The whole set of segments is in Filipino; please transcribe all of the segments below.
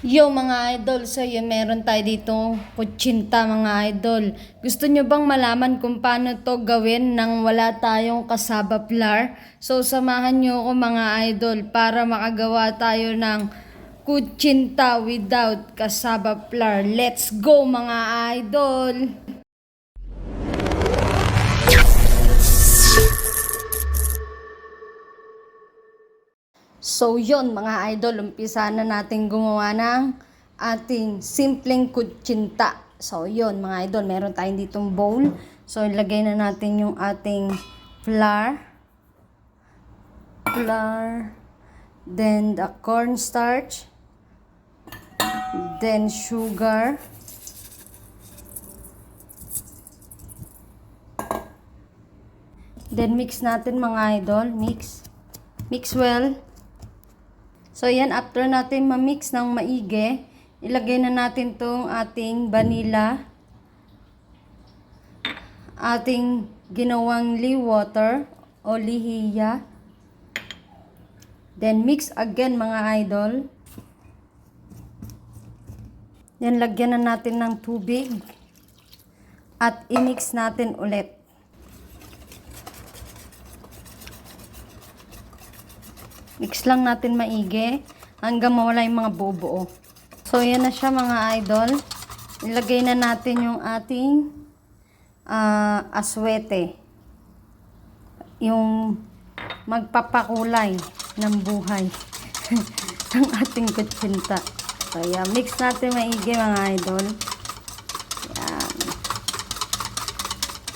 Yo mga idol, so yun meron tayo dito kutsinta mga idol. Gusto nyo bang malaman kung paano to gawin nang wala tayong kasaba flour? So samahan nyo ako mga idol para makagawa tayo ng kutsinta without kasaba flour. Let's go mga idol! So yon mga idol, umpisa na natin gumawa ng ating simpleng kutsinta. So yon mga idol, meron tayong ditong bowl. So ilagay na natin yung ating flour, then the cornstarch, then sugar, then mix natin mga idol, mix well. So yan, after natin ma-mix ng maigi, ilagay na natin tong ating vanilla, ating ginawang lee water o lihiya. Then mix again mga idol. Then lagyan na natin ng tubig at i-mix natin ulit. Mix lang natin maigi hanggang mawala yung mga buo-buo. So yan na siya mga idol. Ilagay na natin yung ating aswete. Yung magpapakulay ng buhay ng ating kutsinta. So yan, mix natin maigi mga idol. Yan.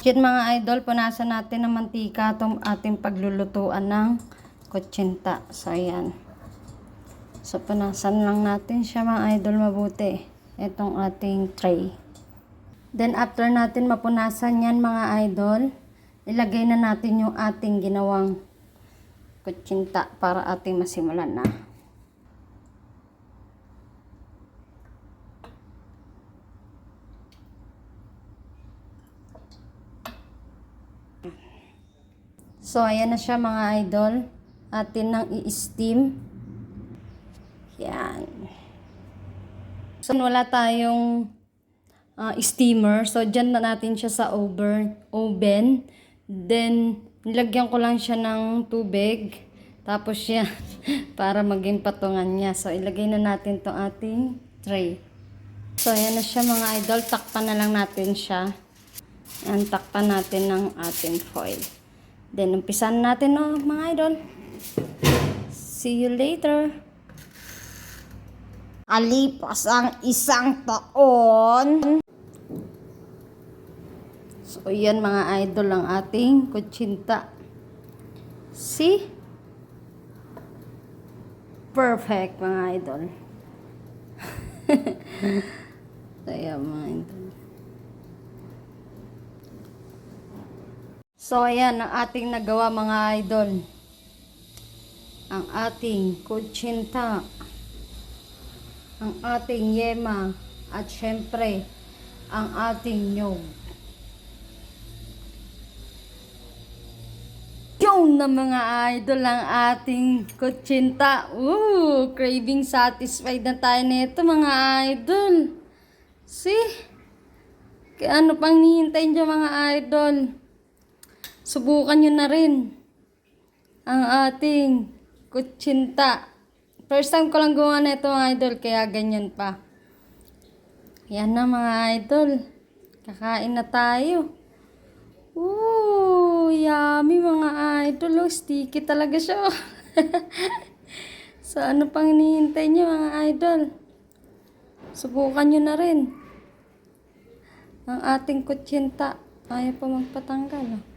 Yan mga idol, punasan natin ng mantika itong ating paglulutuan ng kutsinta. So ayan. So punasan lang natin siya mga idol mabuti. Itong ating tray. Then after natin mapunasan yan mga idol, ilagay na natin yung ating ginawang kutsinta para ating masimulan na. So ayan na siya mga idol. Atin nang i-steam. Yan. So wala tayong steamer. So dyan na natin siya sa oven. Then nilagyan ko lang siya ng tubig. Tapos yan para maging patungan niya. So ilagay na natin tong ating tray. So ayan na siya mga idol. Takpan na lang natin siya. Yan, takpan natin ng ating foil. Then umpisan natin mga idol. See you later. Alipas ang isang taon. So yan mga idol ang ating kutsinta. See? Perfect mga idol. So yan mga idol. So ayan ang ating nagawa mga idol. Ang ating kutsinta, ang ating yema, at syempre, ang ating nyog. Yun na mga idol ang ating kutsinta. Craving satisfied na tayo nito mga idol. See? Kaya ano pang hihintay nyo mga idol? Subukan nyo na rin ang ating kutsinta. First time ko lang gumawa na ito mga idol, kaya ganyan pa. Yan na mga idol. Kakain na tayo. Yummy mga idol. Sticky talaga siya. So ano pang hinihintay nyo mga idol? Subukan nyo na rin ang ating kutsinta. Ayaw pa magpatanggal.